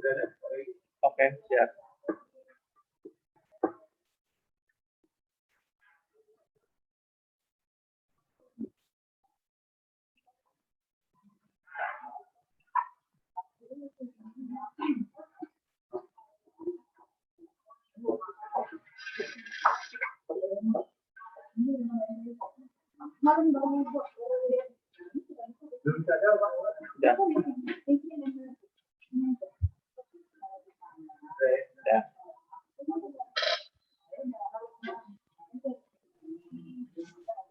Oke, siap. Ya. Ya.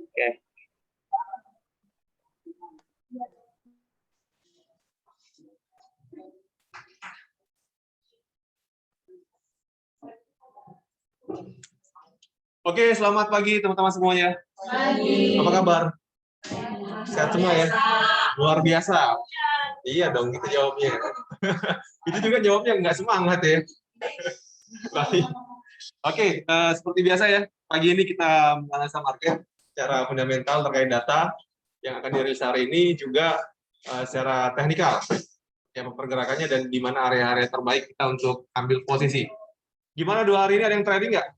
Oke. Oke, selamat pagi teman-teman semuanya. Pagi. Apa kabar? Sehat semua ya? Luar biasa. Iya dong, gitu jawabnya. Itu juga jawabnya nggak semangat ya. Baik. Oke, seperti biasa ya, pagi ini kita menganalisa market secara fundamental terkait data yang akan dirilis hari ini, juga secara teknikal, ya pergerakannya dan di mana area-area terbaik kita untuk ambil posisi. Gimana 2 hari ini, ada yang trading nggak?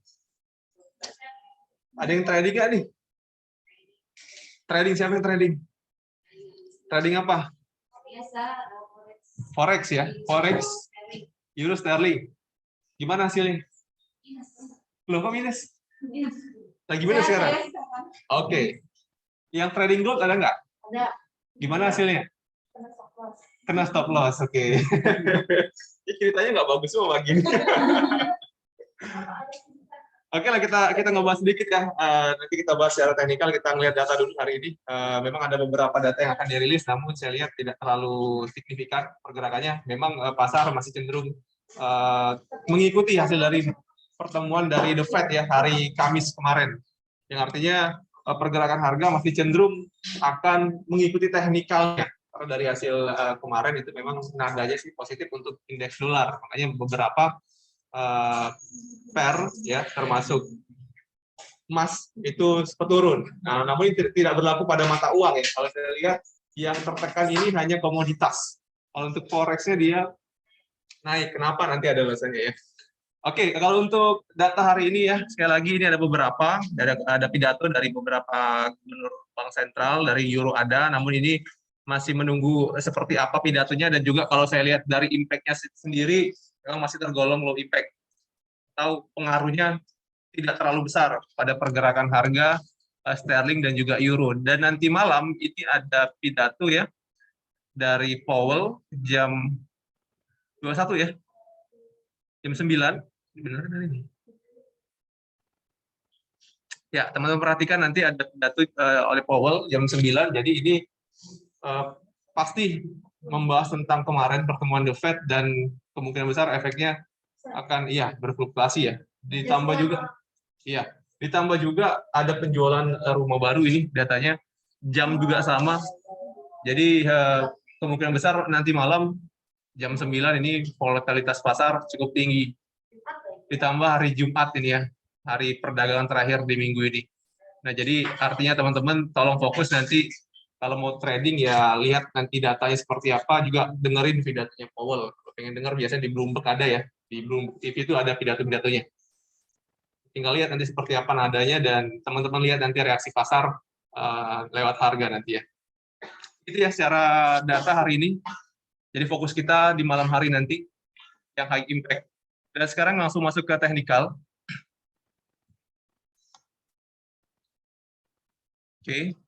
Ada yang trading nggak nih? Trading, siapa yang trading? Trading apa? Biasa, Forex ya, Forex, Euro Sterling. Gimana hasilnya? Loh, kok minus? Lagi minus sekarang? Oke. Yang trading gold ada nggak? Ada. Gimana hasilnya? Kena stop loss, oke. Ini ceritanya nggak bagus semua pagi ini. Oke lah, kita ngebahas sedikit ya. Nanti kita bahas secara teknikal, kita ngelihat data dulu hari ini. Memang ada beberapa data yang akan dirilis, namun saya lihat tidak terlalu signifikan pergerakannya. Memang pasar masih cenderung mengikuti hasil dari pertemuan dari The Fed ya hari Kamis kemarin. Yang artinya pergerakan harga masih cenderung akan mengikuti teknikalnya. Karena dari hasil kemarin itu memang nadanya sih positif untuk indeks dolar. Makanya beberapa pair ya termasuk emas itu sempat turun. Nah, namun ini tidak berlaku pada mata uang ya. Kalau saya lihat yang tertekan ini hanya komoditas. Kalau untuk forex-nya dia naik. Kenapa? Nanti ada alasannya ya. Oke, kalau untuk data hari ini ya, sekali lagi ini ada beberapa, ada pidato dari beberapa gubernur bank sentral, dari Euro ada, namun ini masih menunggu seperti apa pidatonya, dan juga kalau saya lihat dari impact-nya sendiri, memang masih tergolong low impact. Tahu pengaruhnya tidak terlalu besar pada pergerakan harga sterling dan juga euro. Dan nanti malam ini ada pidato ya dari Powell jam 21 ya, jam 9. Benar kan ini? Ya, teman-teman perhatikan nanti ada pidato oleh Powell jam 9. Jadi ini pasti membahas tentang kemarin pertemuan The Fed dan kemungkinan besar efeknya akan berfluktuasi ya. Ditambah juga ada penjualan rumah baru, ini datanya jam juga sama. Jadi kemungkinan besar nanti malam jam 9 ini volatilitas pasar cukup tinggi. Ditambah hari Jumat ini ya, hari perdagangan terakhir di minggu ini. Nah, jadi artinya teman-teman tolong fokus nanti kalau mau trading ya lihat nanti datanya seperti apa, juga dengerin pidatonya Powell. Kalau pengen denger biasanya di Bloomberg ada ya, di Bloomberg TV itu ada pidato-pidatonya. Tinggal lihat nanti seperti apa nadanya dan teman-teman lihat nanti reaksi pasar lewat harga nanti ya. Itu ya secara data hari ini. Jadi fokus kita di malam hari nanti yang high impact. Dan sekarang langsung masuk ke teknikal. Oke.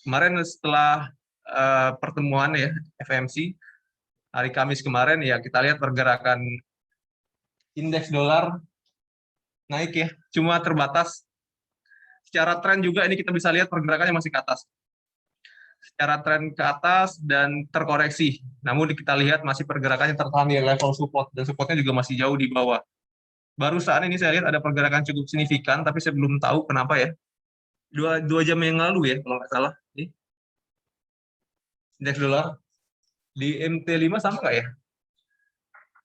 Kemarin setelah pertemuan ya FMC hari Kamis kemarin ya, kita lihat pergerakan indeks dolar naik ya, cuma terbatas. Secara tren juga ini kita bisa lihat pergerakannya masih ke atas. Secara tren ke atas dan terkoreksi. Namun kita lihat masih pergerakannya tertahan di level support, dan supportnya juga masih jauh di bawah. Baru saat ini saya lihat ada pergerakan cukup signifikan, tapi saya belum tahu kenapa ya. Dua jam yang lalu ya, kalau nggak salah. Indeks dolar di MT5 sama nggak ya?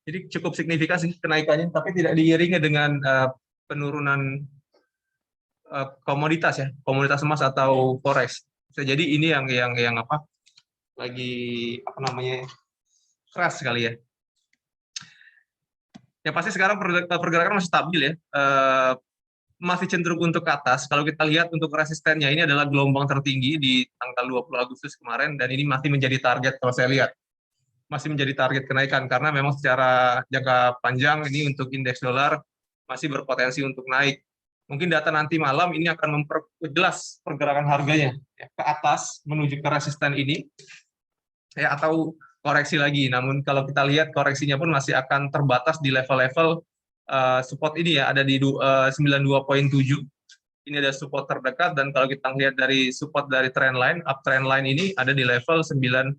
Jadi cukup signifikan sih kenaikannya, tapi tidak diiringi dengan penurunan komoditas ya, komoditas emas atau forex. Jadi ini yang lagi keras sekali ya. Ya pasti sekarang pergerakan masih stabil ya. Masih cenderung untuk ke atas. Kalau kita lihat untuk resistennya ini adalah gelombang tertinggi di tanggal 20 Agustus kemarin, dan ini masih menjadi target kalau saya lihat. Masih menjadi target kenaikan, karena memang secara jangka panjang ini untuk indeks dolar masih berpotensi untuk naik. Mungkin data nanti malam ini akan memperjelas pergerakan harganya ya, ke atas menuju ke resisten ini, ya, atau koreksi lagi. Namun kalau kita lihat koreksinya pun masih akan terbatas di level-level support ini ya, ada di 92,7. Ini ada support terdekat, dan kalau kita lihat dari support dari trend line, uptrend line ini ada di level 92,5.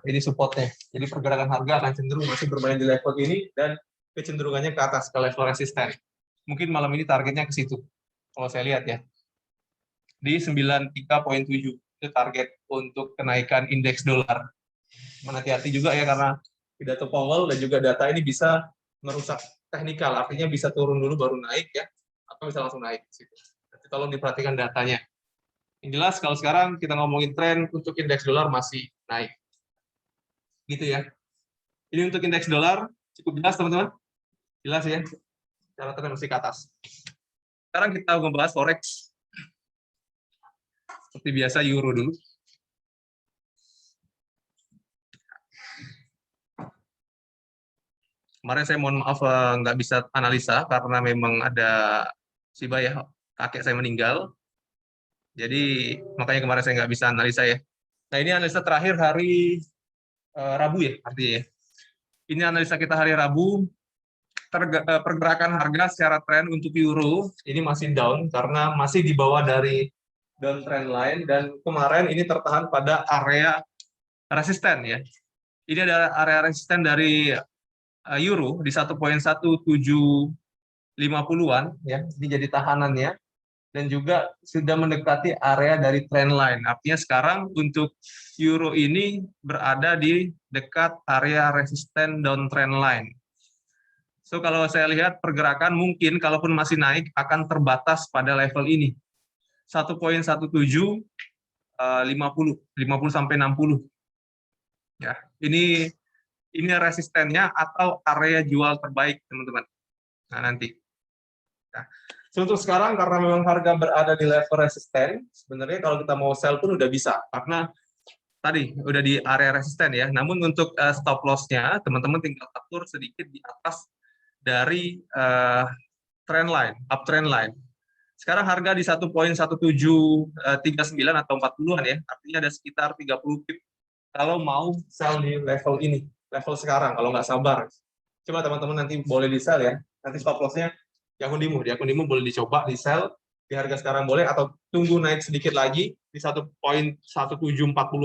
Ini supportnya. Jadi pergerakan harga akan cenderung masih bermain di level ini, dan kecenderungannya ke atas ke level resisten. Mungkin malam ini targetnya ke situ. Kalau saya lihat ya. Di 93,7 itu target untuk kenaikan indeks dolar. Hati-hati juga ya, karena pidato Powell dan juga data ini bisa merusak teknikal, artinya bisa turun dulu baru naik ya, atau bisa langsung naik. Jadi tolong diperhatikan datanya. Yang jelas kalau sekarang kita ngomongin tren untuk indeks dolar masih naik. Gitu ya. Ini untuk indeks dolar cukup jelas teman-teman? Jelas ya? Cara tren masih ke atas. Sekarang kita membahas forex. Seperti biasa euro dulu. Kemarin saya mohon maaf nggak bisa analisa karena memang ada musibah ya, kakek saya meninggal. Jadi makanya kemarin saya nggak bisa analisa ya. Nah ini analisa terakhir hari Rabu ya artinya ya. Ini analisa kita hari Rabu. Pergerakan harga secara tren untuk euro ini masih down karena masih di bawah dari downtrend line, dan kemarin ini tertahan pada area resisten ya. Ini ada area resisten dari euro di 1,1750-an ya, ini jadi tahanannya, dan juga sudah mendekati area dari trend line. Artinya sekarang untuk euro ini berada di dekat area resisten downtrend line. So kalau saya lihat pergerakan mungkin kalaupun masih naik akan terbatas pada level ini. 1,1750, 50 sampai 60. Ya, ini resistennya atau area jual terbaik, teman-teman. Nah, nanti. Nah, untuk sekarang karena memang harga berada di level resisten, sebenarnya kalau kita mau sell pun udah bisa, karena tadi udah di area resisten ya. Namun untuk stop loss-nya, teman-teman tinggal atur sedikit di atas dari trend line, uptrend line. Sekarang harga di 1,1739 atau 40-an ya, artinya ada sekitar 30 pip kalau mau sell di level ini, level sekarang, kalau nggak sabar. Coba teman-teman nanti boleh di sell ya, nanti stop loss-nya di akun Dimo boleh dicoba di sell, di harga sekarang boleh, atau tunggu naik sedikit lagi, di 1,1740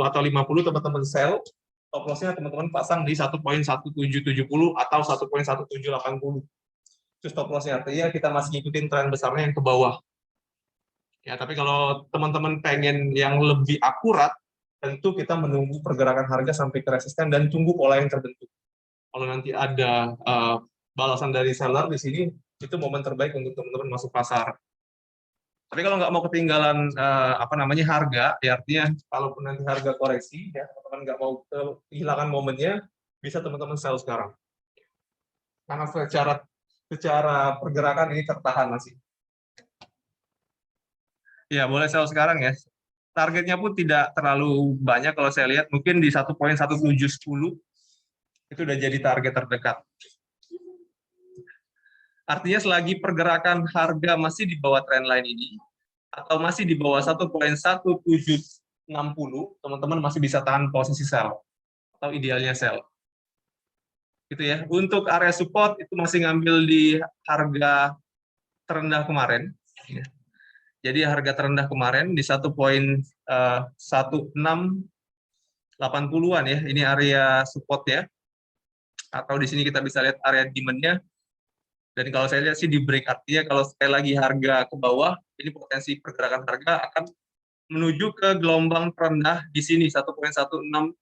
atau 50 teman-teman sell, stop loss-nya teman-teman pasang di 1,1770 atau 1,1780. Itu stop loss-nya, artinya kita masih ngikutin tren besarnya yang ke bawah. Ya, tapi kalau teman-teman pengen yang lebih akurat, tentu kita menunggu pergerakan harga sampai ke resisten dan tunggu pola yang terbentuk. Kalau nanti ada balasan dari seller di sini, itu momen terbaik untuk teman-teman masuk pasar. Tapi kalau nggak mau ketinggalan harga, ya artinya kalaupun nanti harga koreksi, ya teman-teman nggak mau kehilangan momennya, bisa teman-teman sell sekarang. Karena secara pergerakan ini tertahan masih. Ya, boleh sell sekarang ya. Targetnya pun tidak terlalu banyak kalau saya lihat, mungkin di 1,1710 itu udah jadi target terdekat. Artinya selagi pergerakan harga masih di bawah trendline ini, atau masih di bawah 1,1760, teman-teman masih bisa tahan posisi sell, atau idealnya sell. Gitu ya. Untuk area support itu masih ngambil di harga terendah kemarin. Jadi harga terendah kemarin di 1,1680-an ya, ini area support-nya. Atau di sini kita bisa lihat area demand-nya. Dan kalau saya lihat sih di break, artinya kalau sekali lagi harga ke bawah, ini potensi pergerakan harga akan menuju ke gelombang terendah di sini 1,1664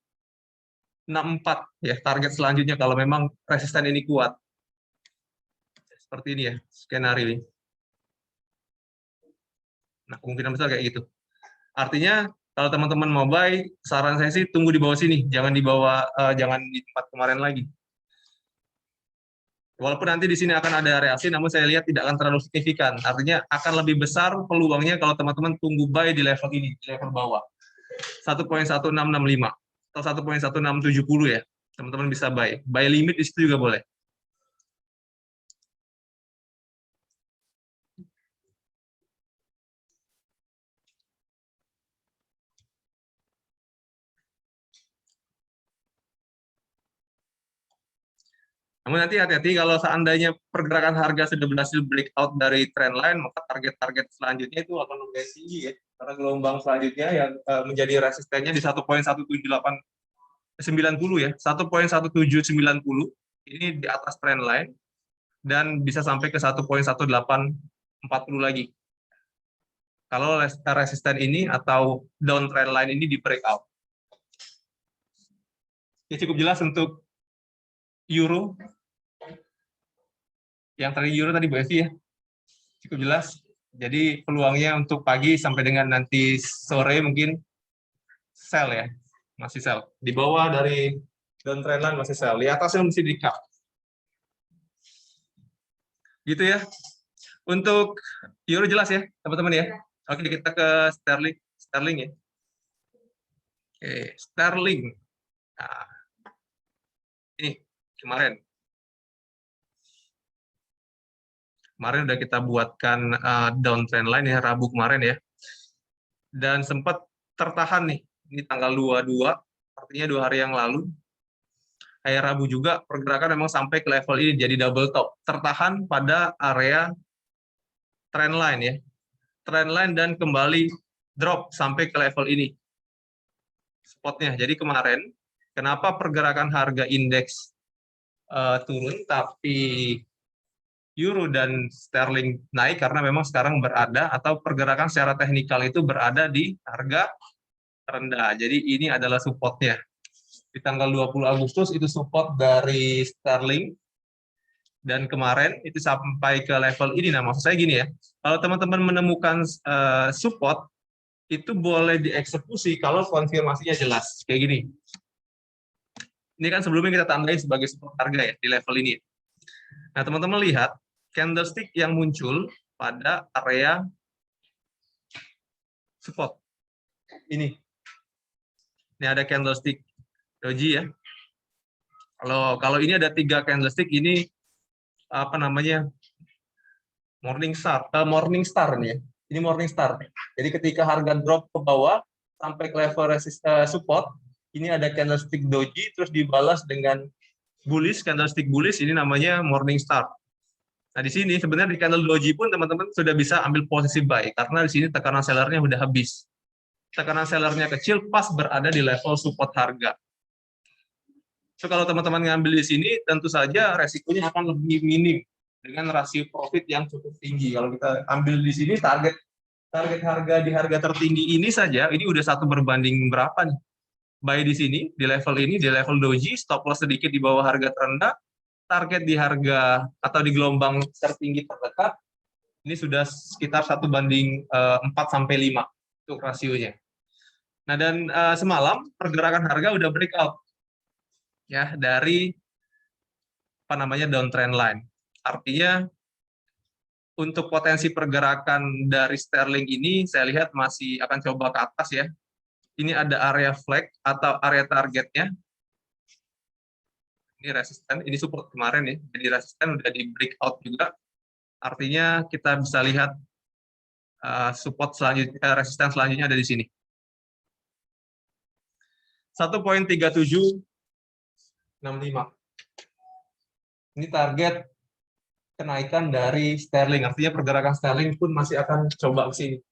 ya, target selanjutnya kalau memang resisten ini kuat. Seperti ini ya skenario ini. Nah, kemungkinan besar kayak gitu. Artinya kalau teman-teman mau buy, saran saya sih tunggu di bawah sini, jangan di bawah, jangan di tempat kemarin lagi. Walaupun nanti di sini akan ada reaksi, namun saya lihat tidak akan terlalu signifikan. Artinya akan lebih besar peluangnya kalau teman-teman tunggu buy di level ini, di level bawah. 1.1665 atau 1.1670 ya. Teman-teman bisa buy. Buy limit di situ juga boleh. Namun nanti hati-hati kalau seandainya pergerakan harga sudah berhasil breakout dari trend line, maka target-target selanjutnya itu akan lumayan tinggi ya. Karena gelombang selanjutnya yang menjadi resistennya di 1.1790 ya, 1.1790 ini di atas trend line dan bisa sampai ke 1.1840 lagi. Kalau resisten ini atau down trend line ini di breakout. Ya, cukup jelas untuk euro. Yang tadi euro tadi Bu Evi ya, cukup jelas. Jadi peluangnya untuk pagi sampai dengan nanti sore mungkin sell ya, masih sell. Di bawah dari down trend line masih sell, di atasnya mesti di cut. Gitu ya. Untuk euro jelas ya teman-teman ya. Oke, kita ke sterling. Sterling ya. Oke, sterling. Nah, ini kemarin udah kita buatkan downtrend line ya Rabu kemarin ya, dan sempat tertahan nih, ini tanggal 22, artinya 2 hari yang lalu. Hari Rabu juga pergerakan memang sampai ke level ini, jadi double top, tertahan pada area trend line ya, trend line dan kembali drop sampai ke level ini spotnya. Jadi kemarin kenapa pergerakan harga indeks turun tapi euro dan sterling naik, karena memang sekarang berada atau pergerakan secara teknikal itu berada di harga rendah. Jadi ini adalah supportnya. Di tanggal 20 Agustus itu support dari sterling, dan kemarin itu sampai ke level ini. Nah, maksud saya gini ya, kalau teman-teman menemukan support, itu boleh dieksekusi kalau konfirmasinya jelas. Kayak gini. Ini kan sebelumnya kita tandai sebagai support harga ya, di level ini. Nah, teman-teman lihat, candlestick yang muncul pada area support ini. Ini ada candlestick doji ya. Kalau ini ada 3 candlestick, ini apa namanya, morning star nih ya. Ini morning star. Jadi ketika harga drop ke bawah sampai ke level support, ini ada candlestick doji terus dibalas dengan bullish, candlestick bullish, ini namanya morning star. Nah, di sini sebenarnya di candle doji pun teman-teman sudah bisa ambil posisi buy, karena di sini tekanan sellernya udah habis. Tekanan sellernya kecil, pas berada di level support harga. So, kalau teman-teman ngambil di sini, tentu saja resikonya akan lebih minim dengan rasio profit yang cukup tinggi. Kalau kita ambil di sini, target harga di harga tertinggi ini saja, ini udah 1 berbanding berapa nih? Buy di sini, di level doji, stop loss sedikit di bawah harga terendah, target di harga atau di gelombang tertinggi terdekat, ini sudah sekitar 1:4-5 untuk rasionya. Nah, dan semalam pergerakan harga udah breakout ya dari apa namanya downtrend line. Artinya untuk potensi pergerakan dari sterling ini saya lihat masih akan coba ke atas ya. Ini ada area flag atau area targetnya. Ini resisten, ini support kemarin ya. Jadi resisten udah di breakout juga. Artinya kita bisa lihat support selanjutnya, resisten selanjutnya ada di sini. 1.3765. Ini target kenaikan dari sterling. Artinya pergerakan sterling pun masih akan coba ke sini.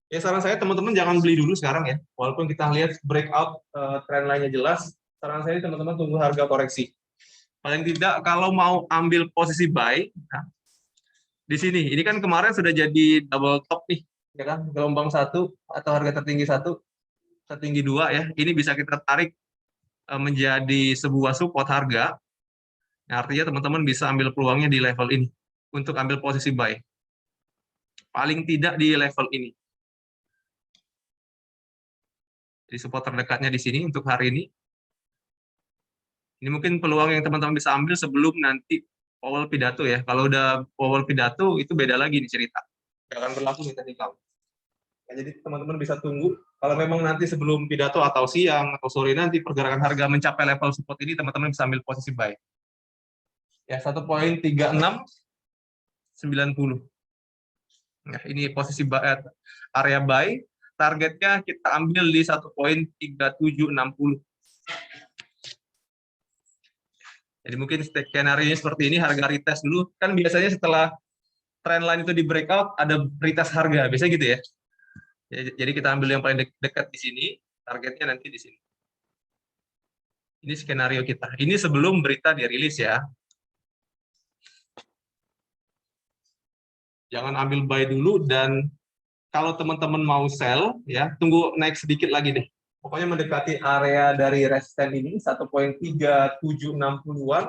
Ya, saran saya teman-teman jangan beli dulu sekarang ya. Walaupun kita lihat breakout trend line-nya jelas, saran saya teman-teman tunggu harga koreksi. Paling tidak kalau mau ambil posisi buy, nah, di sini. Ini kan kemarin sudah jadi double top nih, ya kan? Gelombang 1 atau harga tertinggi 1, tertinggi 2 ya. Ini bisa kita tarik menjadi sebuah support harga. Nah, artinya teman-teman bisa ambil peluangnya di level ini untuk ambil posisi buy. Paling tidak di level ini. Jadi support terdekatnya di sini untuk hari ini. Ini mungkin peluang yang teman-teman bisa ambil sebelum nanti Powell pidato ya. Kalau udah Powell pidato itu beda lagi nih cerita. Nggak akan berlaku nih teknikal. Ya, jadi teman-teman bisa tunggu. Kalau memang nanti sebelum pidato atau siang atau sore nanti pergerakan harga mencapai level support ini, teman-teman bisa ambil posisi buy. Ya 1.3690. Nah, ini posisi area buy. Targetnya kita ambil di 1.3760. Jadi mungkin skenario seperti ini, harga retest dulu. Kan biasanya setelah trendline itu di breakout, ada retest harga. Biasanya gitu ya. Jadi kita ambil yang paling dekat di sini, targetnya nanti di sini. Ini skenario kita. Ini sebelum berita dirilis ya. Jangan ambil buy dulu, dan kalau teman-teman mau sell, ya tunggu naik sedikit lagi deh. Pokoknya mendekati area dari resisten ini, 1.3760-an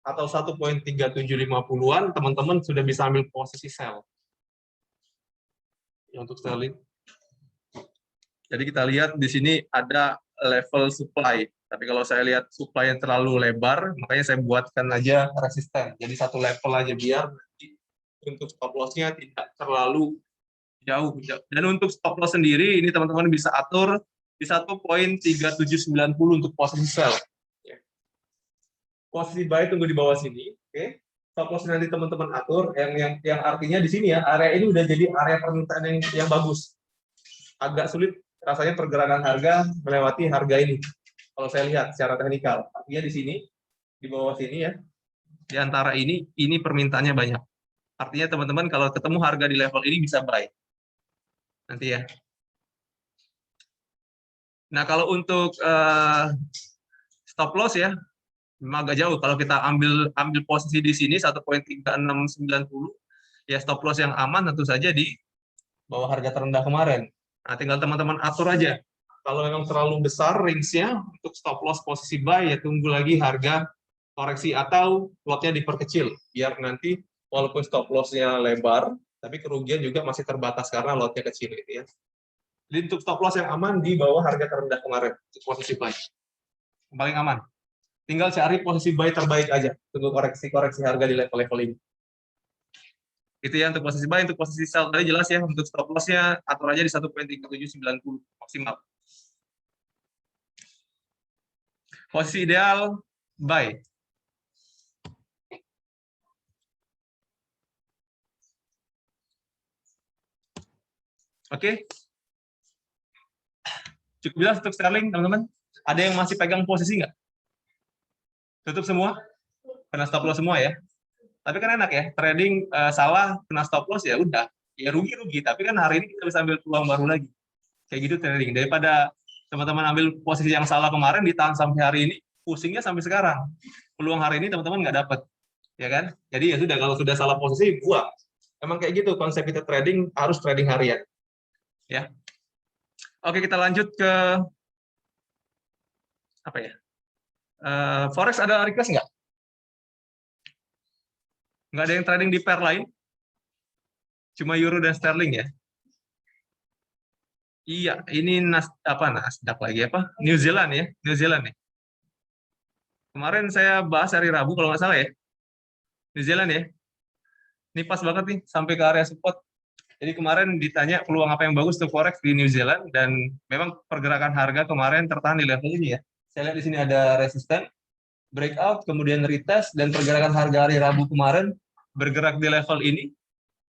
atau 1.3750-an, teman-teman sudah bisa ambil posisi sell. Ya, untuk selling. Jadi kita lihat di sini ada level supply. Tapi kalau saya lihat supply yang terlalu lebar, makanya saya buatkan aja resisten. Jadi satu level aja biar nanti untuk stop loss-nya tidak terlalu jauh. Dan untuk stop loss sendiri, ini teman-teman bisa atur di 1.3790 untuk posisi sell. Posisi buy tunggu di bawah sini, oke? Stop loss nanti teman-teman atur, yang artinya di sini ya, area ini udah jadi area permintaan yang bagus. Agak sulit rasanya pergerakan harga melewati harga ini. Kalau saya lihat secara teknikal, artinya di sini, di bawah sini ya, di antara ini permintaannya banyak. Artinya teman-teman kalau ketemu harga di level ini bisa buy. Nanti ya. Nah kalau untuk stop loss ya, memang agak jauh. Kalau kita ambil posisi di sini 1.3690, ya stop loss yang aman tentu saja di bawah harga terendah kemarin. Nah tinggal teman-teman atur aja. Kalau memang terlalu besar range-nya untuk stop loss posisi buy, ya tunggu lagi harga koreksi atau lotnya diperkecil, biar nanti walaupun stop loss-nya lebar, tapi kerugian juga masih terbatas karena lotnya kecil gitu ya. Jadi untuk stop loss yang aman di bawah harga terendah kemarin, untuk posisi buy. Paling aman. Tinggal cari posisi buy terbaik aja, tunggu koreksi harga di level-level ini. Itu ya untuk posisi buy. Untuk posisi sell tadi jelas ya, untuk stop loss-nya atur aja di 1.3790 maksimal. Posisi ideal buy. Oke. Cukup jelas untuk sterling, teman-teman. Ada yang masih pegang posisi nggak? Tutup semua? Kena stop loss semua ya? Tapi kan enak ya, trading salah, kena stop loss ya udah. Ya rugi-rugi, tapi kan hari ini kita bisa ambil peluang baru lagi. Kayak gitu trading. Daripada teman-teman ambil posisi yang salah kemarin, ditahan sampai hari ini, pusingnya sampai sekarang. Peluang hari ini teman-teman nggak dapat. Ya kan? Jadi ya sudah, kalau sudah salah posisi, buang. Emang kayak gitu konsep kita trading, harus trading harian. Ya. Oke, kita lanjut ke apa ya? Forex ada request nggak? Nggak ada yang trading di pair lain? Cuma euro dan sterling ya? Iya, ini Nasdaq lagi apa? New Zealand ya, New Zealand ya. Kemarin saya bahas hari Rabu kalau nggak salah ya, New Zealand ya. Ini pas banget nih sampai ke area support. Jadi kemarin ditanya peluang apa yang bagus untuk forex di New Zealand, dan memang pergerakan harga kemarin tertahan di level ini ya. Saya lihat di sini ada resisten, breakout, kemudian retest, dan pergerakan harga hari Rabu kemarin bergerak di level ini.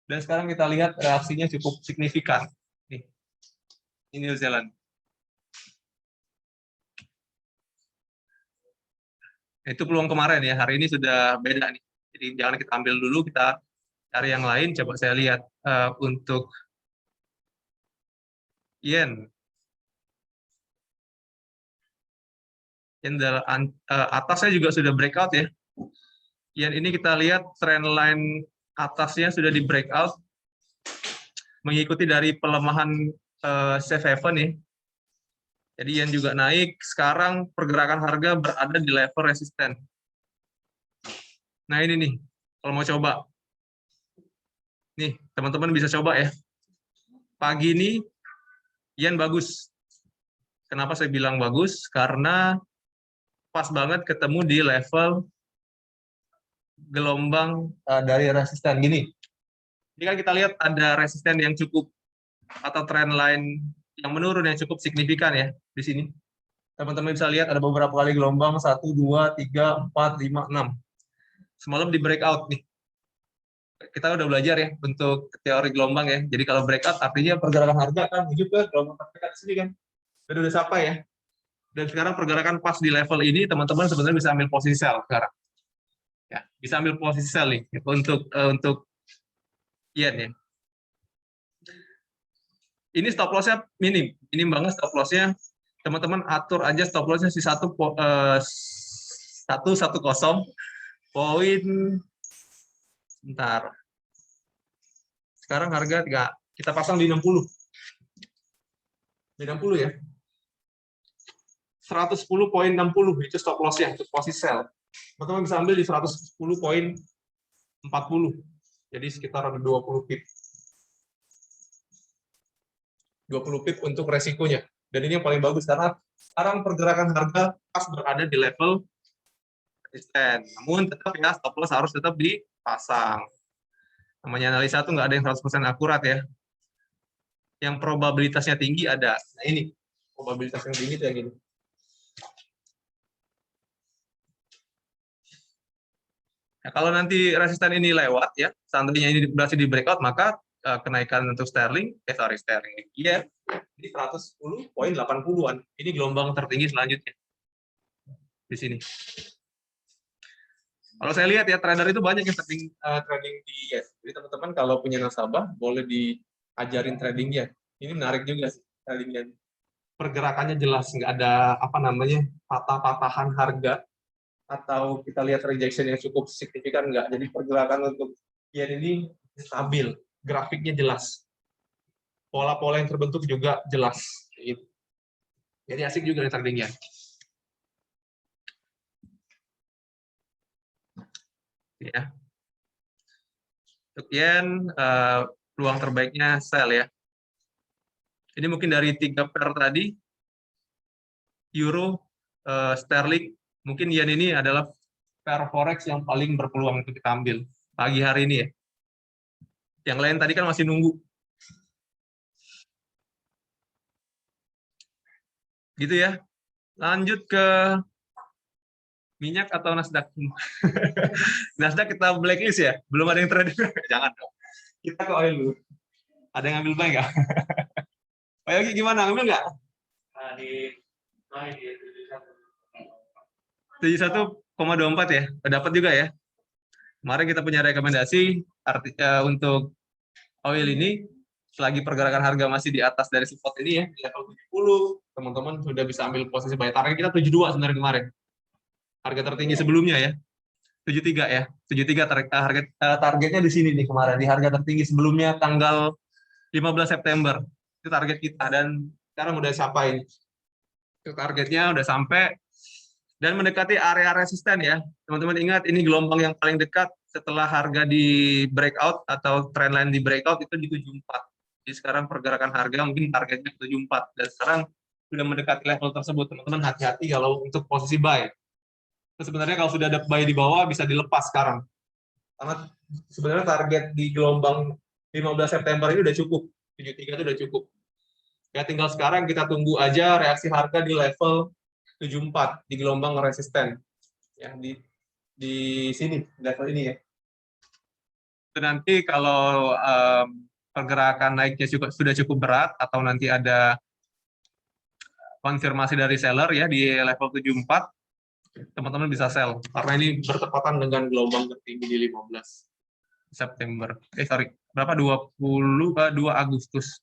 Dan sekarang kita lihat reaksinya cukup signifikan. Nih, ini New Zealand. Itu peluang kemarin ya, hari ini sudah beda nih. Jadi jangan kita ambil dulu, kita cari yang lain. Coba saya lihat untuk yen. Atasnya juga sudah breakout ya. Yen ini kita lihat trendline atasnya sudah di breakout, mengikuti dari pelemahan safe haven ya. Jadi yen juga naik, sekarang pergerakan harga berada di level resisten. Nah ini nih, kalau mau coba. Nih, teman-teman bisa coba ya. Pagi ini yen bagus. Kenapa saya bilang bagus? Karena pas banget ketemu di level gelombang dari resisten gini. Ini kan kita lihat ada resisten yang cukup atau trend line yang menurun yang cukup signifikan ya di sini. Teman-teman bisa lihat ada beberapa kali gelombang 1, 2, 3, 4, 5, 6. Semalam di breakout nih. Kita udah belajar ya untuk teori gelombang ya. Jadi kalau breakout artinya pergerakan harga kan menuju ke gelombang terdekat di sini kan. Dan udah sampai ya. Dan sekarang pergerakan pas di level ini teman-teman sebenarnya bisa ambil posisi sell sekarang. Ya, bisa ambil posisi sell nih untuk yen ya. Ini stop loss-nya minim banget stop loss-nya. Teman-teman atur aja stop loss-nya si 110 poin. Bentar. Sekarang harga kita pasang di 60. Di 60 ya. 110.60 itu stop loss-nya untuk posisi sell. Teman-teman bisa ambil di 110.40. Jadi sekitar ada 20 pip. 20 pip untuk resikonya. Dan ini yang paling bagus karena sekarang pergerakan harga pas berada di level resisten. Namun tetap ya stop loss harus tetap dipasang. Namanya analisa itu nggak ada yang 100% akurat ya. Yang probabilitasnya tinggi ada. Nah ini probabilitas yang tinggi itu yang ini. Nah, kalau nanti resisten ini lewat ya, seandainya ini berhasil di breakout, maka kenaikan untuk sterling iya di 110.80-an. Ini gelombang tertinggi selanjutnya di sini. Kalau saya lihat ya trader itu banyak yang trading di yes. Jadi teman-teman kalau punya nasabah boleh diajarin trading ya. Ini menarik juga sih tradingnya. Pergerakannya jelas, nggak ada apa namanya patah-patahan harga atau kita lihat rejection yang cukup signifikan nggak. Jadi pergerakan untuk yen ini stabil, grafiknya jelas, pola-pola yang terbentuk juga jelas. Jadi asik juga nih tradingnya. Ya. Untuk yen peluang terbaiknya sell ya. Ini mungkin dari 3 pair tadi, euro, sterling, mungkin yen ini adalah pair forex yang paling berpeluang untuk kita ambil pagi hari ini ya. Yang lain tadi kan masih nunggu. Gitu ya. Lanjut ke minyak atau Nasdaq? Nasdaq kita blacklist ya? Belum ada yang trade. Jangan dong. Kita ke oil dulu. Ada yang ngambil buy nggak? Pak Yogi gimana? Ngambil nggak? Di 71,24 ya? Dapat juga ya? Kemarin kita punya rekomendasi untuk oil ini, selagi pergerakan harga masih di atas dari support ini ya, di level 70, teman-teman sudah bisa ambil posisi buy. Target kita 72 sebenarnya kemarin. Harga tertinggi sebelumnya ya. 73 ya. 73 targetnya di sini nih kemarin, di harga tertinggi sebelumnya tanggal 15 September. Itu target kita dan sekarang udah sampai. Itu targetnya udah sampai dan mendekati area resisten ya. Teman-teman ingat ini gelombang yang paling dekat setelah harga di breakout atau trendline di breakout itu di 74. Jadi sekarang pergerakan harga mungkin targetnya 74 dan sekarang sudah mendekati level tersebut. Teman-teman hati-hati kalau untuk posisi buy. Sebenarnya kalau sudah ada buy di bawah bisa dilepas sekarang. Karena sebenarnya target di gelombang 15 September ini udah cukup. 73 itu udah cukup. Ya tinggal sekarang kita tunggu aja reaksi harga di level 74 di gelombang resisten. Ya di sini level ini ya. Itu nanti kalau pergerakan naiknya sudah cukup berat atau nanti ada konfirmasi dari seller ya di level 74, teman-teman bisa sell karena ini bertepatan dengan gelombang tertinggi di 15 September. Berapa? 2 Agustus.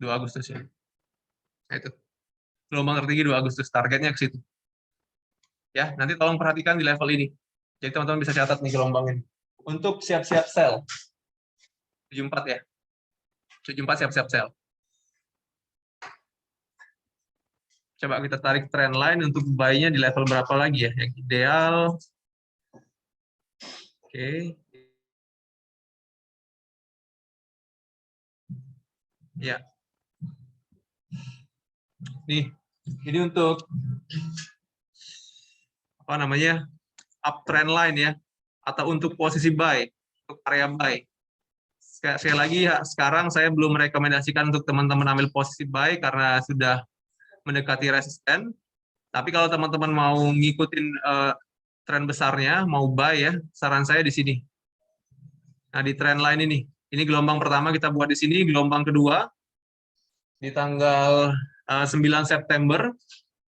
2 Agustus ya. Nah, itu. Gelombang tertinggi 2 Agustus, targetnya ke situ. Ya, nanti tolong perhatikan di level ini. Jadi teman-teman bisa catat nih gelombang ini. Untuk siap-siap sell. 74 ya. 74 siap-siap sell. Coba kita tarik trend line untuk buy-nya di level berapa lagi ya? Yang ideal. Oke. Ya. Nih, ini untuk apa namanya? Uptrend line ya. atau untuk posisi buy, untuk area buy. Sekali lagi, sekarang saya belum merekomendasikan untuk teman-teman ambil posisi buy karena sudah mendekati resisten. Tapi kalau teman-teman mau ngikutin tren besarnya, mau buy ya, saran saya di sini. Nah, di trend line ini gelombang pertama kita buat di sini, gelombang kedua di tanggal 9 September,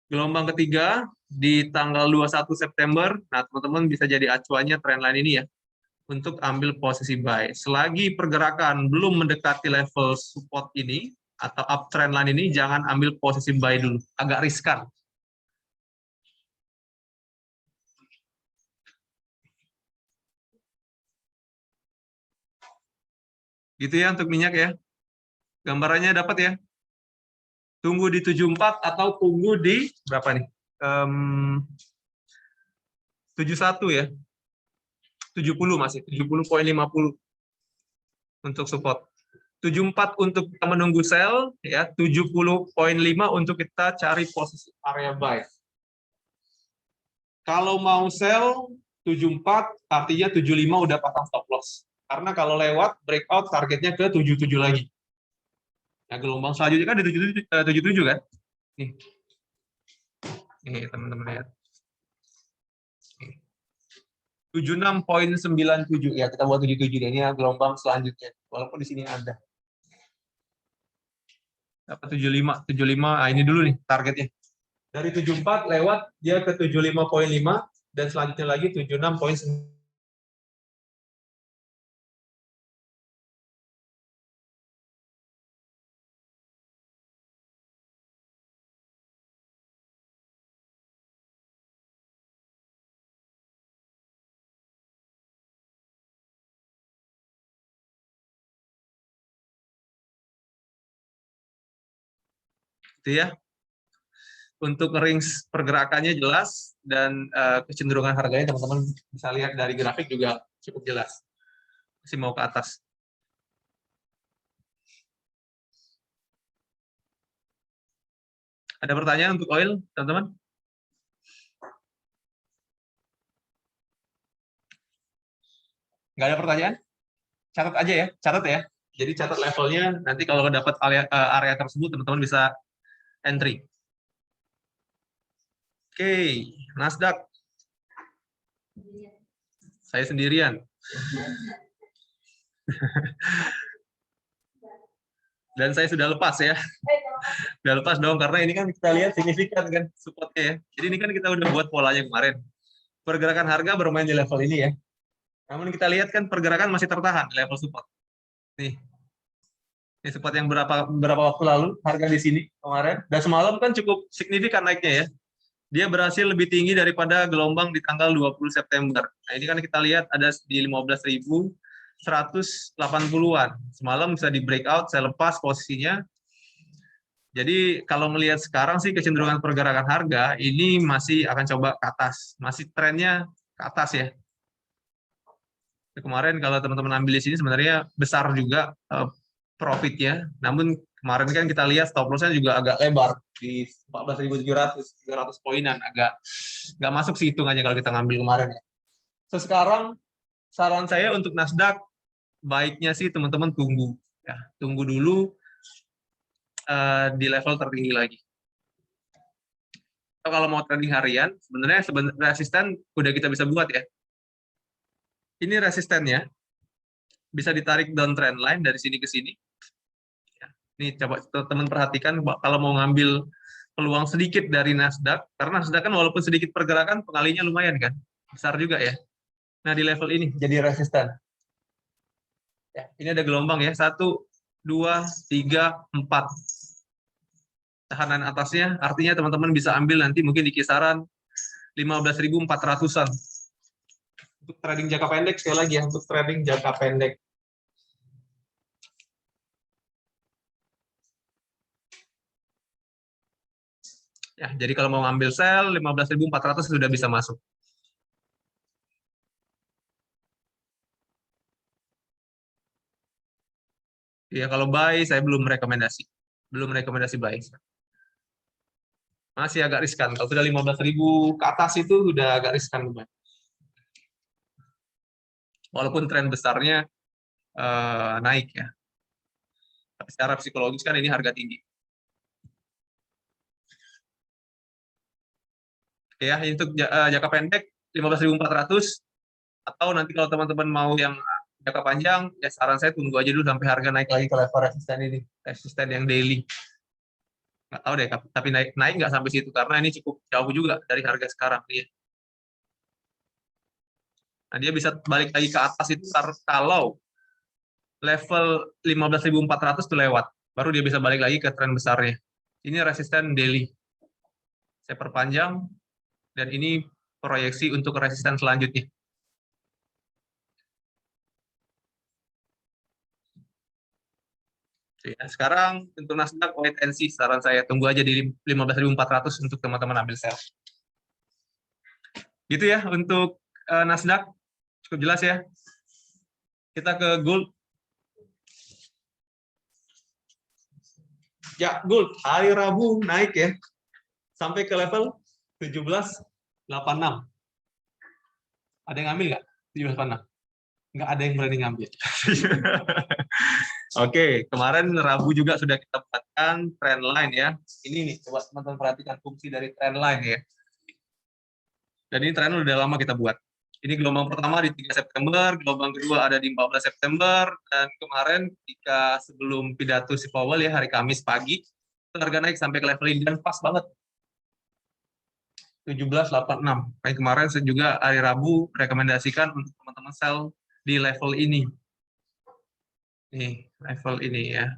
gelombang ketiga di tanggal 21 September. Nah, teman-teman bisa jadi acuannya trend line ini ya, untuk ambil posisi buy. Selagi pergerakan belum mendekati level support ini, atau uptrend line ini, jangan ambil posisi buy dulu, agak riskan. Gitu ya untuk minyak ya. Gambarannya dapat ya. Tunggu di 74 atau tunggu di berapa nih? 71 ya. 70 masih, 70,50 untuk support. 74 untuk kita menunggu sell ya, 70,5 untuk kita cari posisi area buy. Kalau mau sell 74 artinya 75 udah pasang stop loss. Karena kalau lewat breakout targetnya ke 77 lagi. Nah, gelombang selanjutnya kan di 77 kan? Nih. Nih, teman-teman lihat. 76,97 ya, kita buat 77 ini ya, gelombang selanjutnya. Walaupun di sini ada. Dapat 75, nah ini dulu nih targetnya. Dari 74 lewat dia ke 75,5 dan selanjutnya lagi 76,9. Itu ya. Untuk range pergerakannya jelas dan kecenderungan harganya teman-teman bisa lihat dari grafik juga cukup jelas. Masih mau ke atas. Ada pertanyaan untuk oil, teman-teman? Nggak ada pertanyaan? Catat aja ya, catat ya. Jadi catat levelnya, nanti kalau dapat area tersebut, teman-teman bisa entry. Oke, Nasdaq. Saya sendirian. Dan saya sudah lepas ya. Sudah lepas dong, karena ini kan kita lihat signifikan kan supportnya ya. Jadi ini kan kita udah buat polanya kemarin. Pergerakan harga bermain di level ini ya. Namun kita lihat kan pergerakan masih tertahan di level support. Nih. Ini support yang berapa waktu lalu, harga di sini kemarin. Dan semalam kan cukup signifikan naiknya ya. Dia berhasil lebih tinggi daripada gelombang di tanggal 20 September. Nah, ini kan kita lihat ada di 15.180-an. Semalam bisa di breakout, saya lepas posisinya. Jadi kalau melihat sekarang sih kecenderungan pergerakan harga ini masih akan coba ke atas. Masih trennya ke atas ya. Kemarin kalau teman-teman ambil di sini sebenarnya besar juga profitnya. Namun kemarin kan kita lihat stop loss-nya juga agak lebar di 14.700 poinan, agak nggak masuk sih hitungannya kalau kita ngambil kemarin ya. So, sekarang saran saya untuk Nasdaq baiknya sih teman-teman tunggu ya, tunggu dulu di level tertinggi lagi. So, kalau mau trading harian sebenarnya resisten udah kita bisa buat ya. Ini resistennya bisa ditarik downtrend line dari sini ke sini. Nih coba teman perhatikan kalau mau ngambil peluang sedikit dari Nasdaq, karena Nasdaq kan walaupun sedikit pergerakan pengalinya lumayan kan, besar juga ya. Nah di level ini jadi resisten. Ya, ini ada gelombang ya, 1, 2, 3, 4. Tahanan atasnya, artinya teman-teman bisa ambil nanti mungkin di kisaran 15.400-an. Untuk trading jangka pendek sekali lagi ya, untuk trading jangka pendek. Ya, jadi kalau mau ngambil sell 15.400 sudah bisa masuk. Ya kalau buy saya belum rekomendasi. Belum rekomendasi buy. Masih agak riskan. Kalau sudah 15.000 ke atas itu udah agak riskan. walaupun tren besarnya naik ya. Tapi secara psikologis kan ini harga tinggi. Ya, untuk jangka pendek 15.400, atau nanti kalau teman-teman mau yang jangka panjang, ya saran saya tunggu aja dulu sampai harga naik lagi ke level resisten ini, resisten yang daily. Nggak tahu deh, tapi naik nggak sampai situ, karena ini cukup jauh juga dari harga sekarang. Ya. Nah, dia bisa balik lagi ke atas itu kalau level 15.400 itu lewat, baru dia bisa balik lagi ke tren besarnya. Ini resisten daily. Saya perpanjang, dan ini proyeksi untuk resisten selanjutnya. Ya, sekarang untuk Nasdaq wait and see, saran saya tunggu aja di 15.400 untuk teman-teman ambil sell. Gitu ya untuk Nasdaq, cukup jelas ya. Kita ke gold. Ya, gold hari Rabu naik ya sampai ke level 17.86. Ada yang ngambil nggak 17.86? Nggak ada yang berani ngambil. Oke, kemarin Rabu juga sudah kita buatkan trend line ya. Ini nih, coba teman-teman perhatikan fungsi dari trend line ya. Dan ini trend udah lama kita buat. Ini gelombang pertama di 3 September, gelombang kedua ada di 14 September, dan kemarin ketika sebelum pidato si Powell ya, hari Kamis pagi, harga naik sampai ke level ini, dan pas banget. 17.86. Kayak kemarin saya juga hari Rabu rekomendasikan untuk teman-teman sell di level ini. Nih, level ini ya.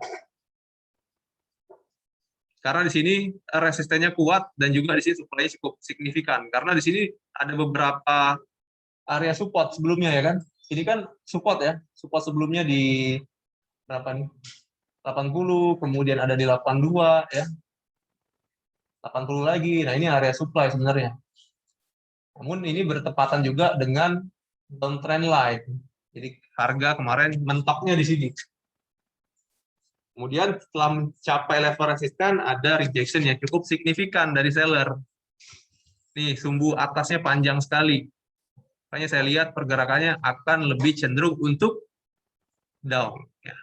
Karena di sini resistennya kuat dan juga di sini supply cukup signifikan. Karena di sini ada beberapa area support sebelumnya ya kan. Ini kan support ya. Support sebelumnya di berapa nih? 80, kemudian ada di 82 ya. 80 lagi. Nah, ini area supply sebenarnya. Namun ini bertepatan juga dengan downtrend line. Jadi harga kemarin mentoknya di sini. Kemudian setelah mencapai level resisten, ada rejection yang cukup signifikan dari seller. Nih, sumbu atasnya panjang sekali. Makanya saya lihat pergerakannya akan lebih cenderung untuk down. Ya.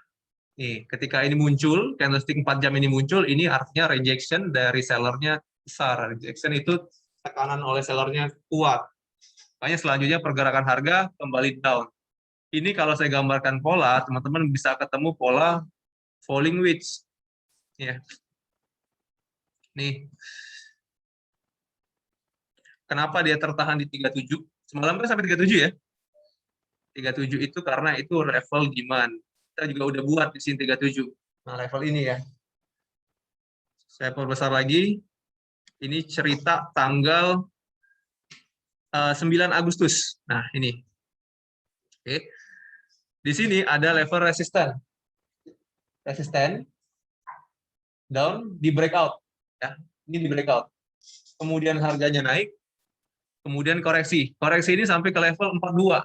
Nih, ketika ini muncul, candlestick 4 jam ini muncul, ini artinya rejection dari sellernya besar. Rejection itu tekanan oleh sellernya kuat. Makanya selanjutnya pergerakan harga kembali down. Ini kalau saya gambarkan pola, teman-teman bisa ketemu pola falling wedge. Ya. Nih. Kenapa dia tertahan di 37? Semalam kan sampai 37 ya. 37 itu karena itu level demand. Kita juga udah buat di sini 37. Nah, level ini ya. Saya perbesar lagi. Ini cerita tanggal 9 Agustus. Nah, ini. Oke. Di sini ada level resisten. Resisten down di breakout ya. Ini di breakout. Kemudian harganya naik, kemudian koreksi. Koreksi ini sampai ke level 42.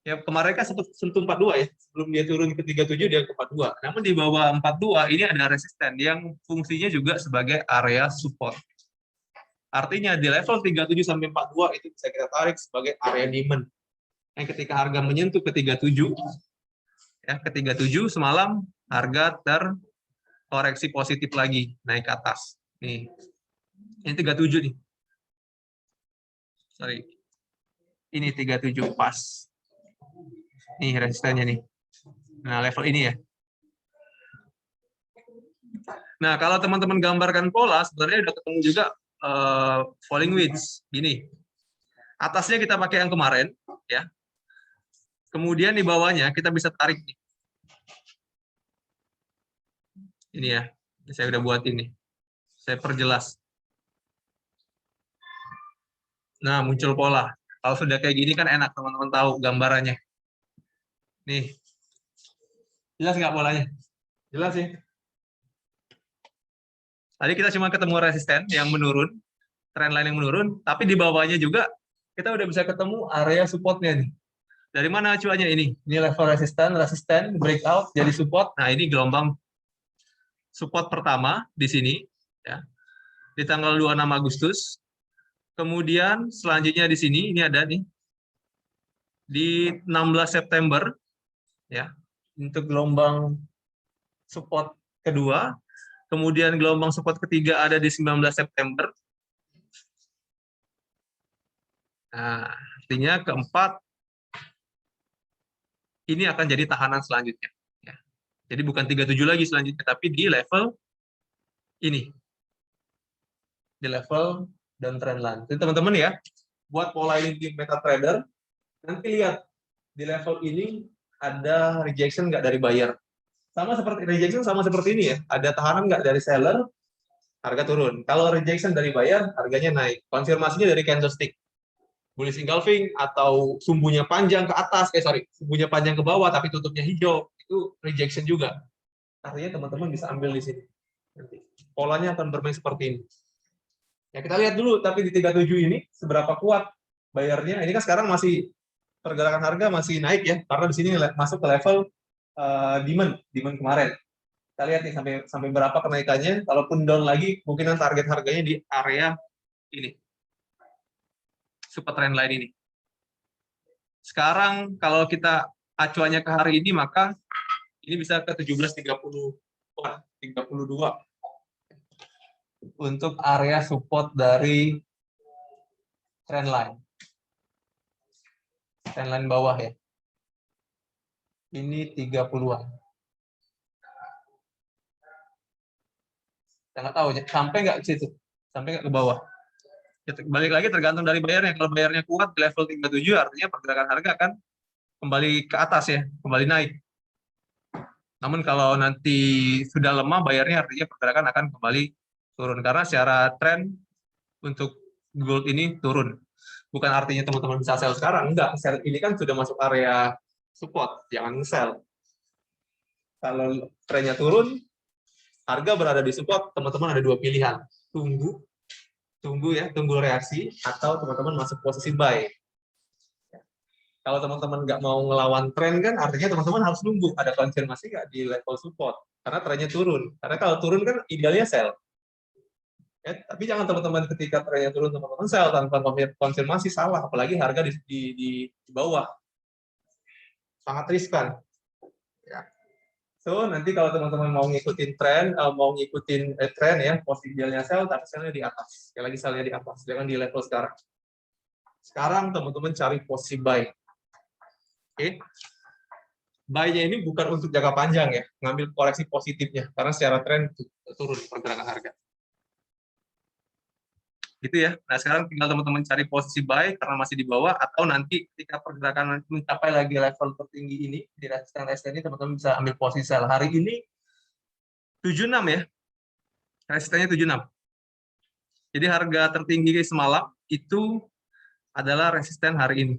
Ya, kemarin kan sentuh 42 ya. Sebelum dia turun ke 37 dia ke 42. Namun di bawah 42 ini ada resisten yang fungsinya juga sebagai area support. Artinya di level 37 sampai 42 itu bisa kita tarik sebagai area demand. Yang ketika harga menyentuh ke 37 ya, ke 37 semalam harga terkoreksi positif lagi naik ke atas. Nih. Ini 37 nih. Sorry. Ini 37 pas. Nih resistennya nih. Nah, level ini ya. Nah, kalau teman-teman gambarkan pola, sebenarnya udah ketemu juga falling wedge. Gini. Atasnya kita pakai yang kemarin, ya. Kemudian di bawahnya kita bisa tarik. Ini ya. Saya udah buat ini. Saya perjelas. Nah, muncul pola. Kalau sudah kayak gini kan enak teman-teman tahu gambarannya. Nih. Jelas nggak polanya? Jelas sih. Tadi kita cuma ketemu resisten yang menurun, trend line yang menurun, tapi di bawahnya juga kita udah bisa ketemu area supportnya nih. Dari mana acuannya ini? Ini level resisten, breakout, jadi support. Nah, ini gelombang support pertama di sini, ya, di tanggal 26 Agustus. Kemudian selanjutnya di sini, ini ada nih, di 16 September ya untuk gelombang support kedua, kemudian gelombang support ketiga ada di 19 September. Nah, artinya keempat ini akan jadi tahanan selanjutnya ya. Jadi bukan 37 lagi selanjutnya, tapi di level ini. Di level dan trend line. Jadi teman-teman ya, buat pola ini di MetaTrader, nanti lihat di level ini ada rejection nggak dari buyer. Sama seperti rejection, sama seperti ini ya. Ada tahanan nggak dari seller, harga turun. Kalau rejection dari buyer, harganya naik. Konfirmasinya dari candlestick. Bullish engulfing atau sumbunya panjang ke atas, sumbunya panjang ke bawah tapi tutupnya hijau, itu rejection juga. Artinya teman-teman bisa ambil di sini. Nanti polanya akan bermain seperti ini. Ya kita lihat dulu, tapi di 37 ini seberapa kuat bayarnya. Ini kan sekarang masih pergerakan harga masih naik ya, karena di sini masuk ke level demand kemarin. Kita lihat nih sampai berapa kenaikannya. Kalaupun down lagi, mungkin target harganya di area ini, super trend line ini. Sekarang kalau kita acuannya ke hari ini, maka ini bisa ke 17.32 untuk area support dari trend line. Trend line bawah ya. Ini 30-an. Saya nggak tahu, sampai nggak ke situ? Sampai nggak ke bawah? Ya, balik lagi tergantung dari bayarnya. Kalau bayarnya kuat di level 37, artinya pergerakan harga akan kembali ke atas ya, kembali naik. Namun kalau nanti sudah lemah bayarnya, artinya pergerakan akan kembali turun. Karena secara tren untuk gold ini turun. Bukan artinya teman-teman bisa sell sekarang, enggak. Sell ini kan sudah masuk area support, jangan sell. Kalau trennya turun, harga berada di support, teman-teman ada dua pilihan. Tunggu reaksi, atau teman-teman masuk posisi buy. Kalau teman-teman nggak mau ngelawan tren kan, artinya teman-teman harus nunggu ada konfirmasi nggak di level support, karena trennya turun. Karena kalau turun kan idealnya sell. Ya, tapi jangan teman-teman ketika trennya turun teman-teman sell tanpa konfirmasi, salah. Apalagi harga di bawah, sangat riskan. Ya. So nanti kalau teman-teman mau ngikutin tren, tren ya, posisi idealnya sell, tapi sellnya di atas. Sekali lagi sellnya di atas, jangan di level sekarang. Sekarang teman-teman cari posisi buy. Oke, buy-nya ini bukan untuk jangka panjang ya, ngambil koreksi positifnya, karena secara tren turun pergerakan harga. Gitu ya. Nah sekarang tinggal teman-teman cari posisi buy karena masih di bawah, atau nanti ketika pergerakan mencapai lagi level tertinggi ini di resisten ini, teman-teman bisa ambil posisi sell. Hari ini 76 ya, resistennya 76. Jadi harga tertinggi semalam itu adalah resisten hari ini.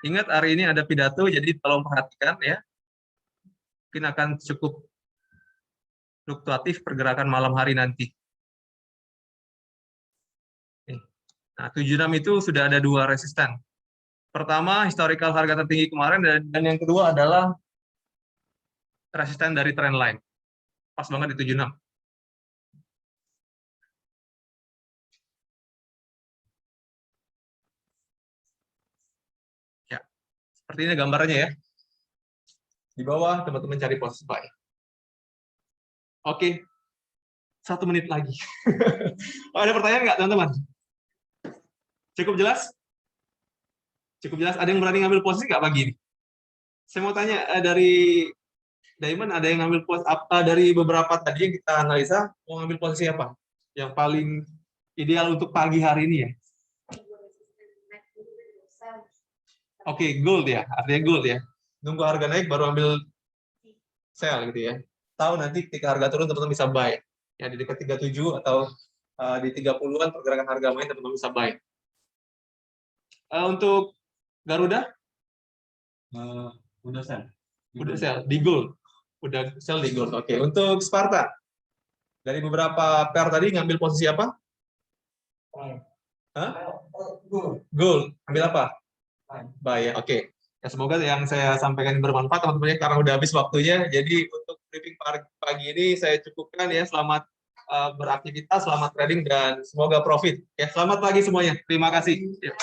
Ingat hari ini ada pidato, jadi tolong perhatikan ya. Mungkin akan cukup fluktuatif pergerakan malam hari nanti. Nah, 76 itu sudah ada dua resisten. Pertama, historical harga tertinggi kemarin, dan yang kedua adalah resisten dari trend line. Pas banget di 76. Ya, seperti ini gambarnya ya. Di bawah teman-teman cari posisi buy. Oke, 1 menit lagi. Oh, ada pertanyaan nggak teman-teman? Cukup jelas? Cukup jelas. Ada yang berani ngambil posisi nggak pagi ini? Saya mau tanya dari Diamond, ada yang ngambil posisi dari beberapa tadi yang kita analisa, mau ngambil posisi apa? Yang paling ideal untuk pagi hari ini ya? Oke, gold ya, artinya gold ya. Nunggu harga naik baru ambil sell gitu ya. Tahu nanti ketika harga turun teman-teman bisa buy. Ya di dekat 37 atau di 30-an pergerakan harga main teman-teman bisa buy. Untuk Garuda? Udah sell. Udah sell di gold. Udah sell di gold. Oke, untuk Sparta? Dari beberapa pair tadi ngambil posisi apa? Hah? Gold. Ambil apa? Buy ya. Oke. Ya, semoga yang saya sampaikan bermanfaat teman-teman, karena udah habis waktunya. Jadi untuk briefing pagi ini saya cukupkan ya. Selamat beraktivitas, selamat trading, dan semoga profit. Ya, selamat pagi semuanya. Terima kasih. Ya.